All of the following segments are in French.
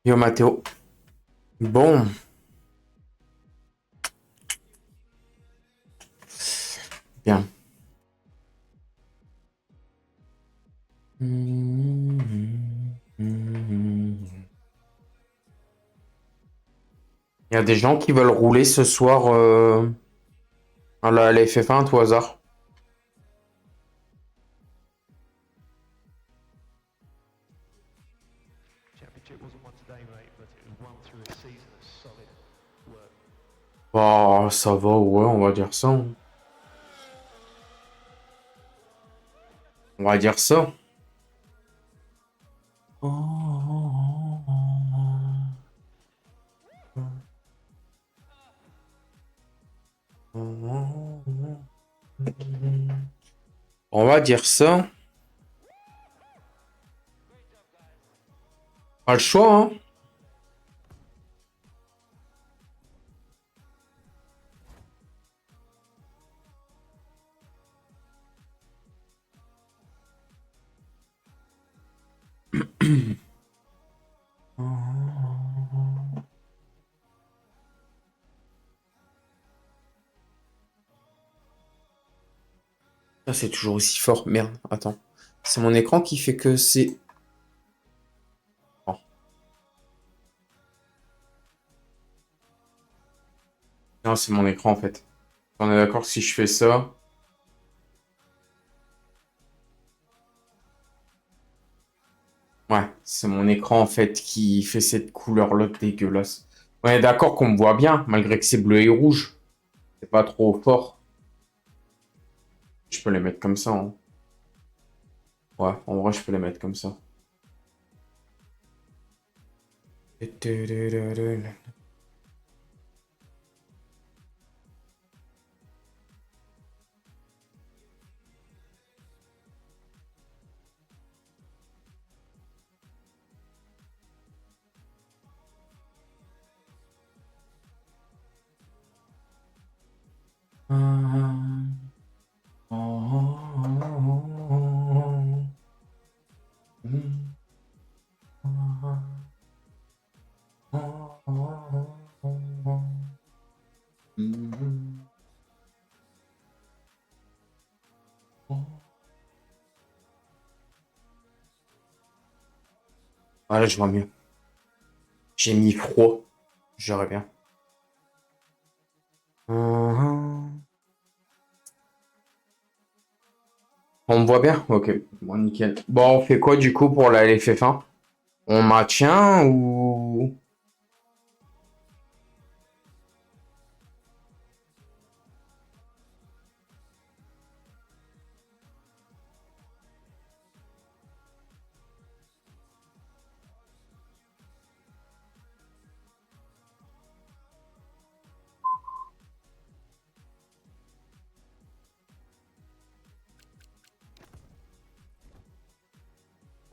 Yo Mathéo. Bon, bien. Il y a des gens qui veulent rouler ce soir à la FF1 tout hasard. Championship wasn't won today, mate, but it was won through a season of solid work. Bah, ça va, ouais, on va dire ça, hein. On va dire ça. On va dire ça. Pas le choix, hein. Ça, c'est toujours aussi fort. Merde, attends. C'est mon écran qui fait que c'est... Oh. Non, c'est mon écran en fait. On est d'accord que si je fais ça... Ouais, c'est mon écran en fait qui fait cette couleur-là dégueulasse. On est d'accord qu'on me voit bien, malgré que c'est bleu et rouge. C'est pas trop fort. Je peux les mettre comme ça, hein. Ouais, en vrai, je peux les mettre comme ça. Ah là, je vois mieux. J'ai mis froid. J'aurais bien. On me voit bien? Ok, bon, nickel. Bon, on fait quoi du coup pour la LFF1? On maintient ou...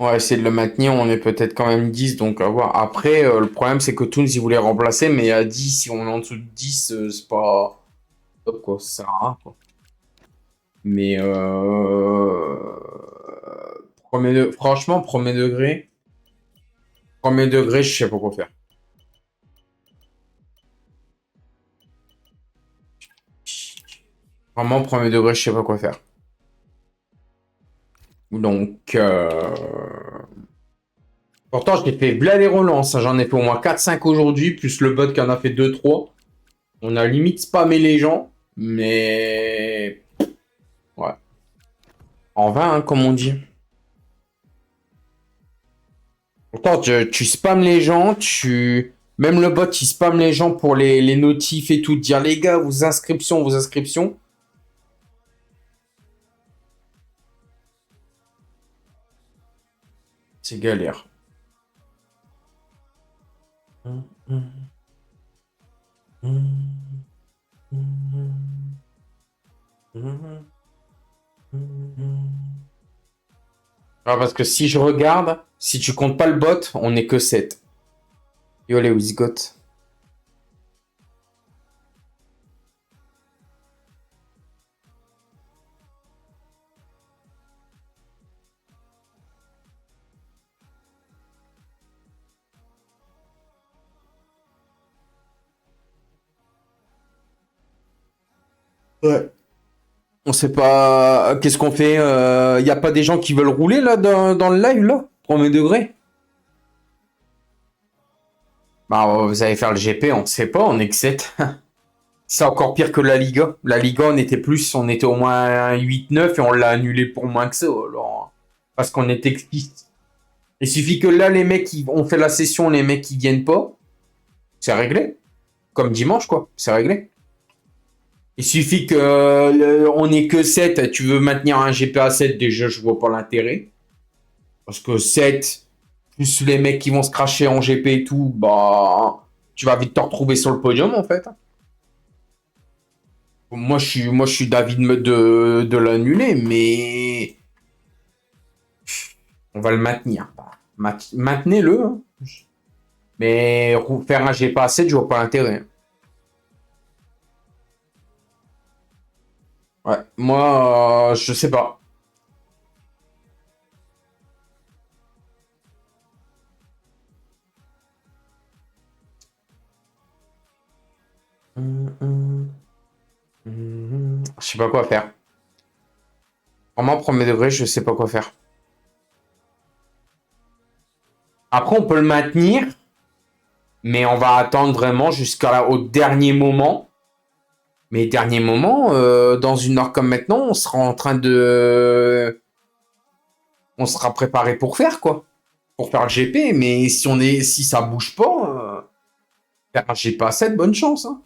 On va essayer de le maintenir, on est peut-être quand même 10, donc à voir. Après, le problème c'est que Toons il voulait remplacer, mais à 10, si on est en dessous de 10, c'est pas top quoi, ça sert à rien, quoi. Mais franchement, premier degré, je sais pas quoi faire. Vraiment, premier degré, je sais pas quoi faire. Donc, pourtant, j'ai fait bled les relances, hein. J'en ai fait au moins 4-5 aujourd'hui, plus le bot qui en a fait 2-3. On a limite spammé les gens, mais... Ouais. En vain, hein, comme on dit. Pourtant, tu spams les gens, tu... Même le bot, il spam les gens pour les notifs et tout, dire les gars, vos inscriptions, vos inscriptions. C'est galère. Ah, parce que si je regarde, si tu comptes pas le bot, on est que 7. Yo, les Wizgot. Ouais. On sait pas. Qu'est-ce qu'on fait? Y a pas des gens qui veulent rouler là dans le live là? Premier degré? Bah, vous allez faire le GP, on ne sait pas, on est que 7. C'est encore pire que la Liga. La Liga, on était au moins 8-9 et on l'a annulé pour moins que ça. Alors, parce qu'on était explicite. Il suffit que là, les mecs, on fait la session, les mecs qui viennent pas, c'est réglé. Comme dimanche, quoi, c'est réglé. Il suffit que on est que 7. Tu veux maintenir un GPA 7, déjà, je vois pas l'intérêt. Parce que 7 plus les mecs qui vont se cracher en GP et tout, bah, tu vas vite te retrouver sur le podium, en fait. Moi, je suis d'avis de l'annuler, mais on va le maintenir. Maintenez-le, hein. Mais faire un GPA 7, je vois pas l'intérêt. Ouais, moi, je sais pas. Je sais pas quoi faire. Vraiment, premier degré, je sais pas quoi faire. Après, on peut le maintenir, mais on va attendre vraiment jusqu'au dernier moment. Mais dernier moment, dans une heure comme maintenant, on sera en train de... On sera préparé pour faire, quoi. Pour faire le GP, mais si ça bouge pas, faire un GP à 7, bonne chance, hein.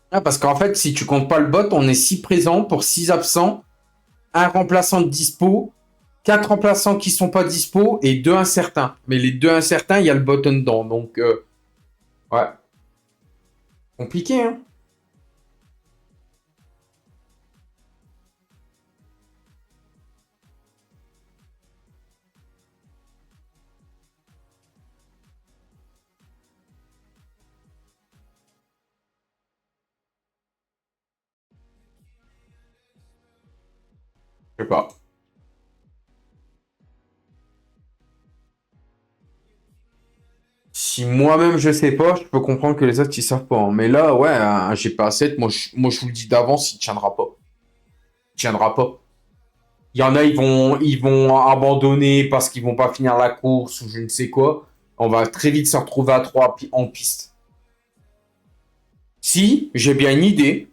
Ah, parce qu'en fait, si tu comptes pas le bot, on est 6 présents pour 6 absents, un remplaçant de dispo, 4 remplaçants qui sont pas dispo et 2 incertains. Mais les 2 incertains, il y a le bot dedans. Donc, ouais, compliqué, hein. Je sais pas. Si moi-même je sais pas, je peux comprendre que les autres ils savent pas, hein. Mais là, ouais, un GPA 7, moi je vous le dis d'avance, il tiendra pas. Il tiendra pas. Il y en a, ils vont abandonner parce qu'ils vont pas finir la course ou je ne sais quoi. On va très vite se retrouver à 3 en piste. Si, j'ai bien une idée.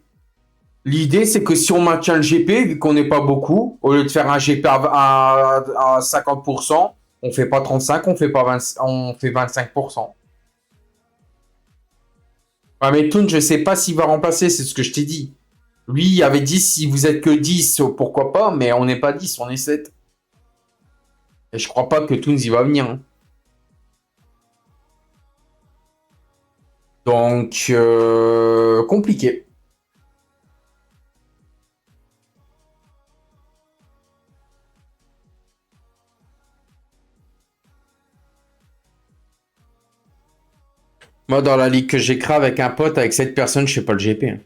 L'idée, c'est que si on maintient le GP, vu qu'on n'est pas beaucoup, au lieu de faire un GP à 50%, on fait pas 35, on fait pas 20, on fait 25%. Ah, mais Toon, je sais pas s'il va remplacer, c'est ce que je t'ai dit. Lui, il avait dit si vous êtes que 10, pourquoi pas, mais on n'est pas 10, on est 7. Et je crois pas que Toons il va venir, hein. Donc, compliqué. Moi, dans la ligue que j'ai créée avec un pote, avec 7 personnes, je fais pas le GP, hein.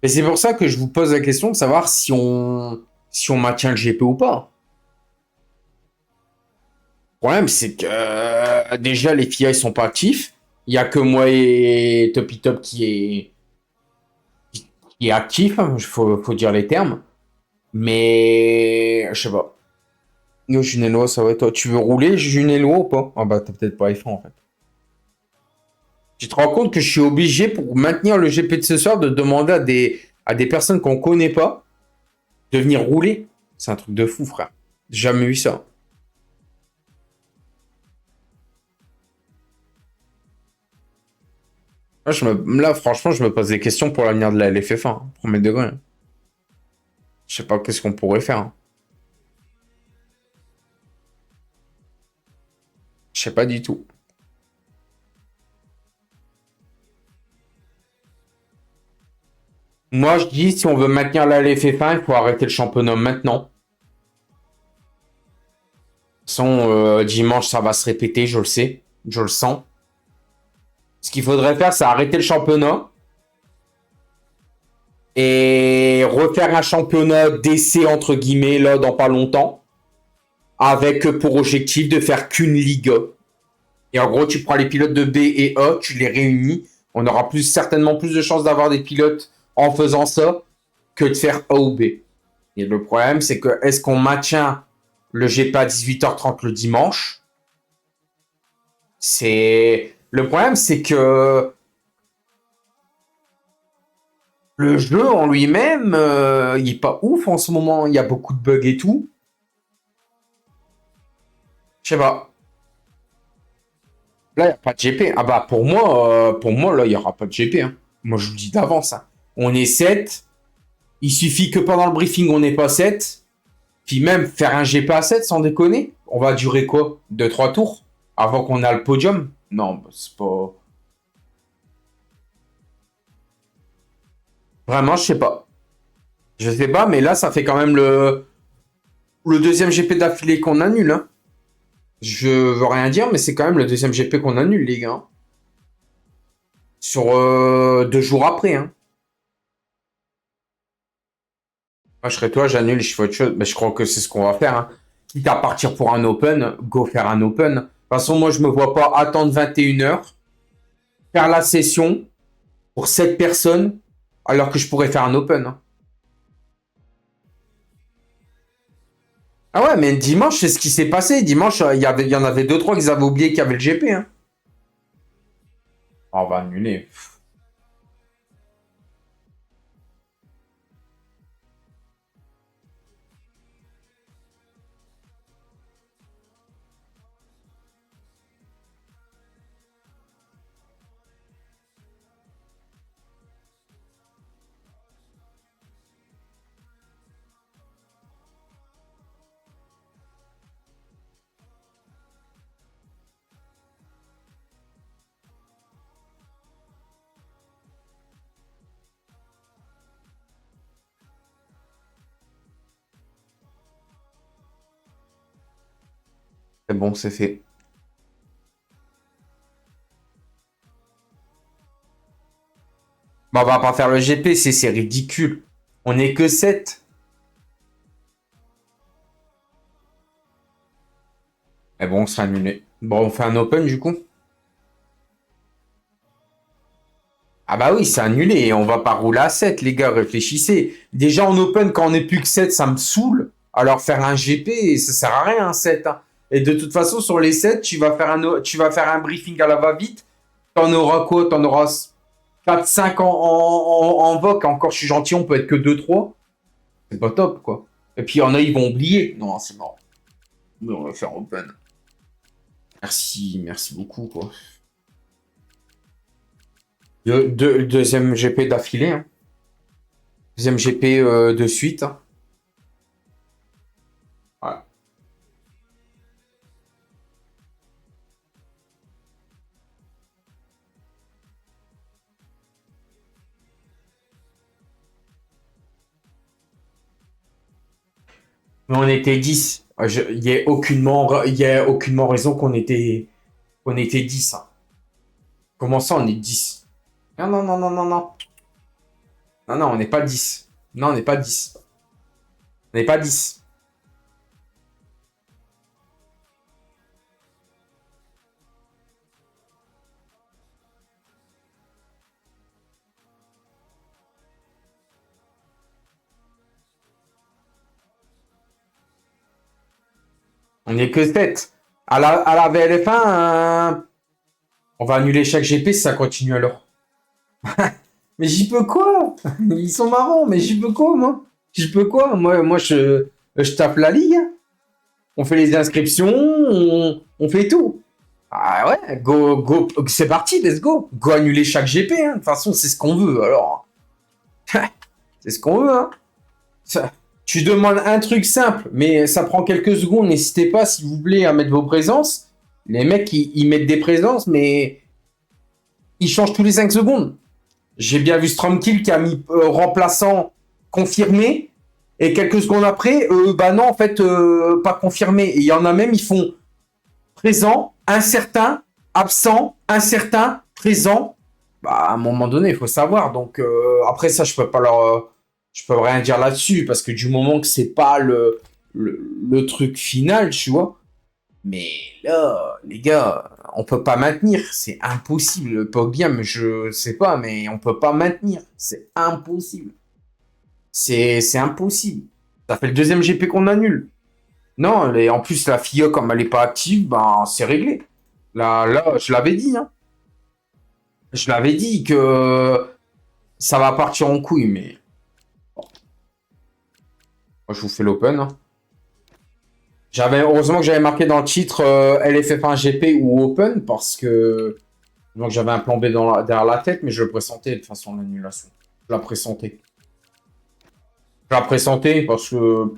Et c'est pour ça que je vous pose la question de savoir si on maintient le GP ou pas. Le problème, c'est que déjà, les filles, elles sont pas actifs. Il y a que moi et Topi Top qui est actif, hein, faut dire les termes. Mais, je sais pas. Yo, Junello, ça va être toi. Tu veux rouler, Junello, ou pas? Ah bah, t'as peut-être pas F1, en fait. Tu te rends compte que je suis obligé, pour maintenir le GP de ce soir, de demander à des personnes qu'on connaît pas de venir rouler? C'est un truc de fou, frère. J'ai jamais vu ça. Là, franchement, je me pose des questions pour l'avenir de la LFF1, hein, premier degré, hein. Je sais pas qu'est-ce qu'on pourrait faire, hein. Je sais pas du tout. Moi, je dis, si on veut maintenir la LFF1, il faut arrêter le championnat maintenant. De toute façon, dimanche, ça va se répéter, je le sais. Je le sens. Ce qu'il faudrait faire, c'est arrêter le championnat et refaire un championnat d'essai, entre guillemets, là, dans pas longtemps. avec pour objectif de faire qu'une Liga. Et en gros, tu prends les pilotes de B et A, tu les réunis. On aura certainement plus de chances d'avoir des pilotes en faisant ça que de faire A ou B. Et le problème, c'est que est-ce qu'on maintient le GP à 18h30 le dimanche? Le problème, c'est que le jeu en lui-même, il est pas ouf en ce moment. Il y a beaucoup de bugs et tout. Je sais pas. Là, il n'y a pas de GP. Ah bah, pour moi, là, il n'y aura pas de GP. Hein. Moi, je vous le dis d'avance. Hein. On est 7. Il suffit que pendant le briefing, on n'est pas 7. Puis même, faire un GP à 7, sans déconner. On va durer quoi? 2-3 tours? Avant qu'on ait le podium? Non, bah, c'est pas... Vraiment, je sais pas. Je sais pas, mais là, ça fait quand même le deuxième GP d'affilée qu'on annule. Hein. Je veux rien dire, mais c'est quand même le deuxième GP qu'on annule, les gars. Sur 2 jours après. Hein. Moi, je serais toi, j'annule, je fais autre chose. Mais je crois que c'est ce qu'on va faire. Hein. Quitte à partir pour un open, go faire un open. De toute façon, moi, je me vois pas attendre 21h, faire la session pour 7 personnes, alors que je pourrais faire un open. Hein. Ah ouais, mais dimanche, c'est ce qui s'est passé. Dimanche, il y en avait 2-3 qui avaient oublié qu'il y avait le GP. Hein. Oh, on va annuler. C'est bon, c'est fait. Bon, on va pas faire le GP, c'est ridicule. On est que 7. Mais bon, on sera annulé. Bon, on fait un open du coup. Ah bah oui, c'est annulé. Et on va pas rouler à 7, les gars, réfléchissez. Déjà en open, quand on n'est plus que 7, ça me saoule. Alors faire un GP, ça sert à rien, un 7. Hein. Et de toute façon, sur les 7, tu vas faire un briefing à la va-vite. T'en auras quoi? T'en auras 4-5 en voc. Encore, je suis gentil, on peut être que 2-3. C'est pas top, quoi. Et puis, il y en a, ils vont oublier. Non, c'est mort. Mais on va faire open. Merci beaucoup, quoi. Deuxième GP d'affilée. Hein. Deuxième GP de suite. Hein. Ouais. Mais on était 10. Il n'y a aucunement raison qu'on était 10. Hein. Comment ça, on est 10? Non, non, non, non, non, non. Non, non, on n'est pas 10. Non, on n'est pas 10. On n'est pas 10. On n'est que 7. À la VLF1, on va annuler chaque GP si ça continue alors. Mais j'y peux quoi? Ils sont marrants, mais j'y peux quoi, moi? J'y peux quoi? Moi je tape la ligue. Hein. On fait les inscriptions, on fait tout. Ah ouais, go, c'est parti, let's go. Go annuler chaque GP, hein. De toute façon, c'est ce qu'on veut, alors. C'est ce qu'on veut, hein. Tu demandes un truc simple, mais ça prend quelques secondes. N'hésitez pas, s'il vous plaît, à mettre vos présences. Les mecs, ils mettent des présences, mais ils changent tous les 5 secondes. J'ai bien vu Stromkill qui a mis remplaçant confirmé. Et quelques secondes après, bah non, en fait, pas confirmé. Et il y en a même, ils font présent, incertain, absent, incertain, présent. Bah, à un moment donné, il faut savoir. Donc, après ça, je peux rien dire là-dessus. Parce que du moment que c'est pas le truc final, tu vois. Mais là, les gars, on peut pas maintenir. C'est impossible. Le podium, je sais pas, mais on peut pas maintenir. C'est impossible. C'est impossible. Ça fait le deuxième GP qu'on annule. Non, en plus, la FIA, comme elle est pas active, ben, c'est réglé. Là, je l'avais dit, hein. Je l'avais dit que ça va partir en couille, mais moi, je vous fais l'open, hein. Heureusement que j'avais marqué dans le titre LFF1 GP ou Open parce que donc j'avais un plan B derrière la tête, mais je le pressentais de toute façon l'annulation. Je la pressentais. Je la pressentais parce que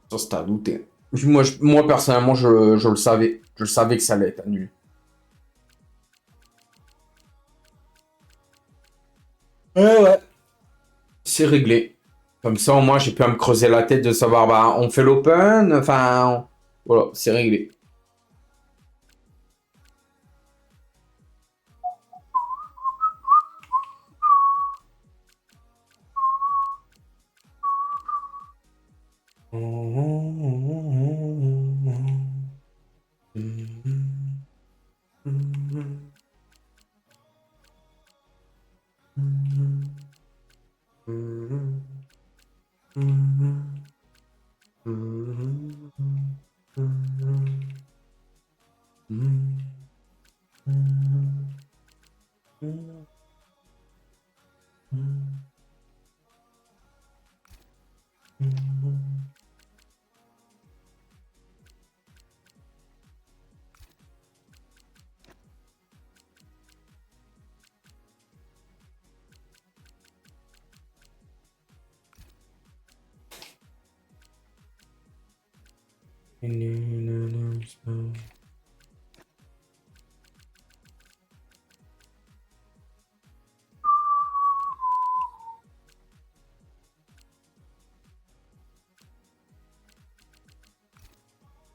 ça c'était à douter. Moi personnellement, je le savais. Je le savais que ça allait être annulé. Ouais. C'est réglé. Comme ça, au moins, j'ai pu me creuser la tête de savoir, bah, on fait l'open, enfin, voilà, c'est réglé.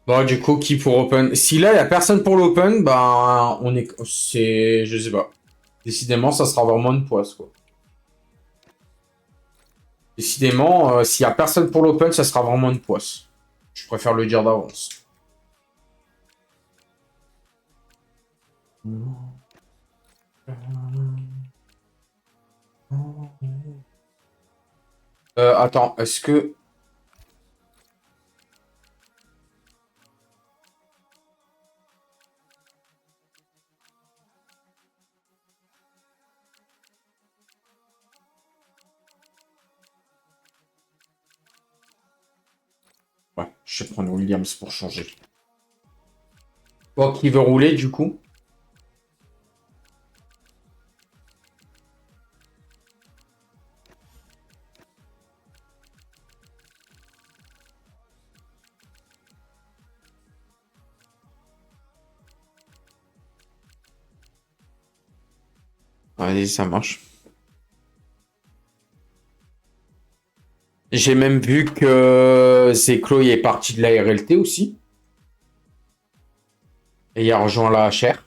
Bon, du coup, qui pour open? Si là, il n'y a personne pour l'open, ben, c'est, je sais pas. Décidément, ça sera vraiment une poisse, quoi. Décidément, s'il n'y a personne pour l'open, ça sera vraiment une poisse. Je préfère le dire d'avance. Attends, est-ce que... Ouais, je vais prendre Williams pour changer. Bon, qui veut rouler, du coup? Allez, ça marche. J'ai même vu que Zeklo est parti de la RLT aussi. Et il a rejoint la HR.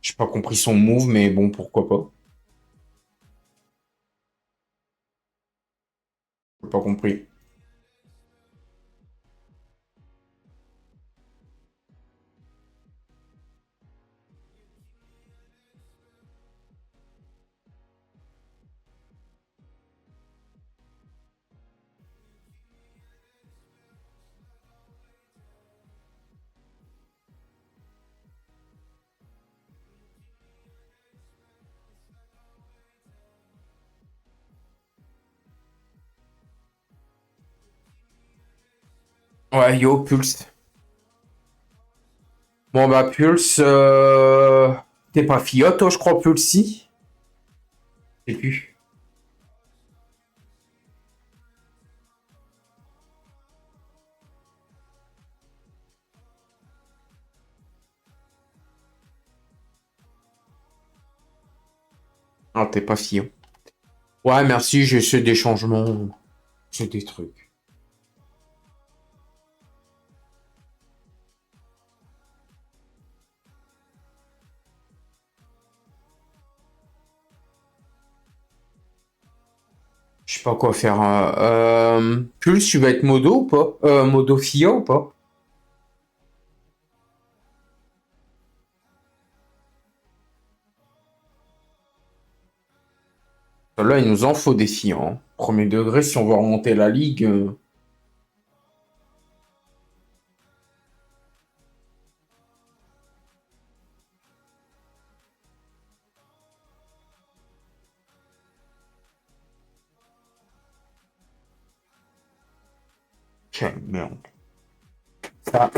J'ai pas compris son move, mais bon, pourquoi pas. J'ai pas compris. Ouais, yo, Pulse. Bon, bah, Pulse, t'es pas Fiat, toi, je crois, Pulse, si? Je sais plus. Ah, t'es pas Fiat. Ouais, merci, j'essaie des changements. C'est des trucs. Je sais pas quoi faire. Pulse, tu vas être modo ou pas? Modo FIA ou pas? Là, il nous en faut des FIA. Hein. Premier degré, si on veut remonter la ligue. Tiens, merde. Ça.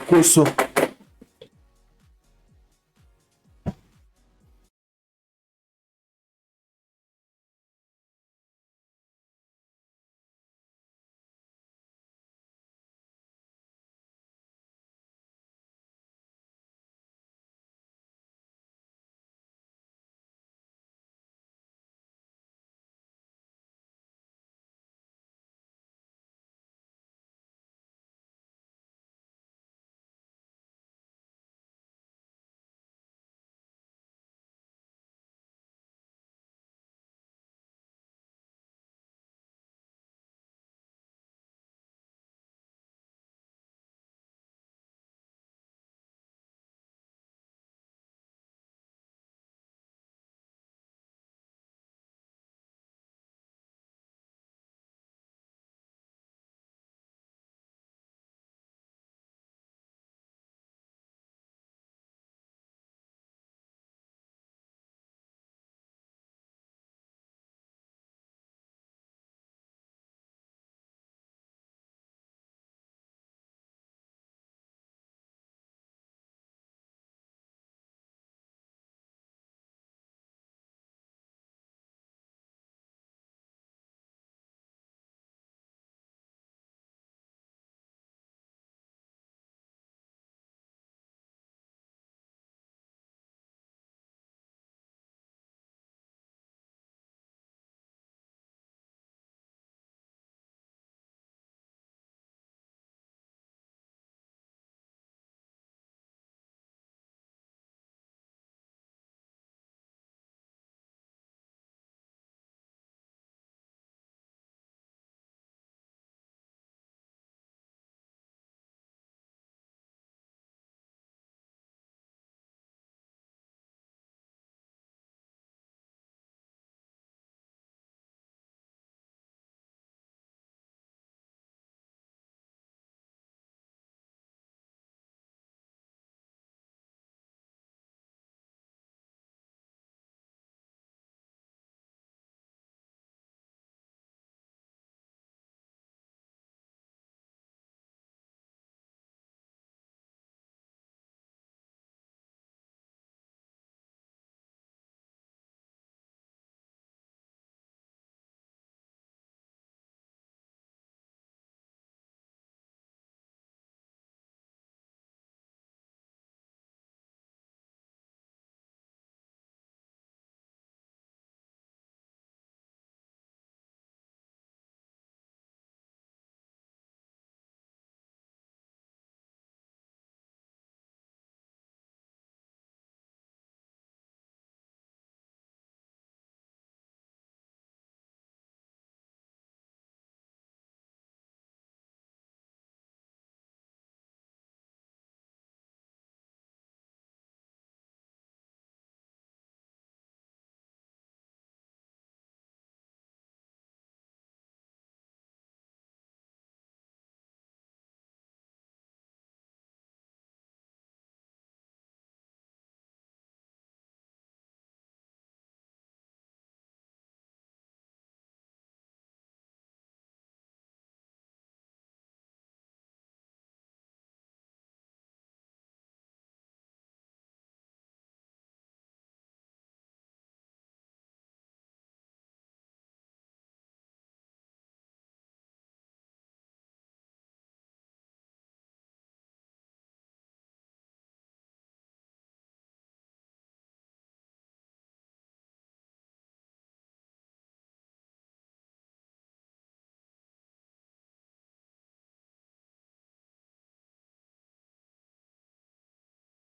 Quoi ça?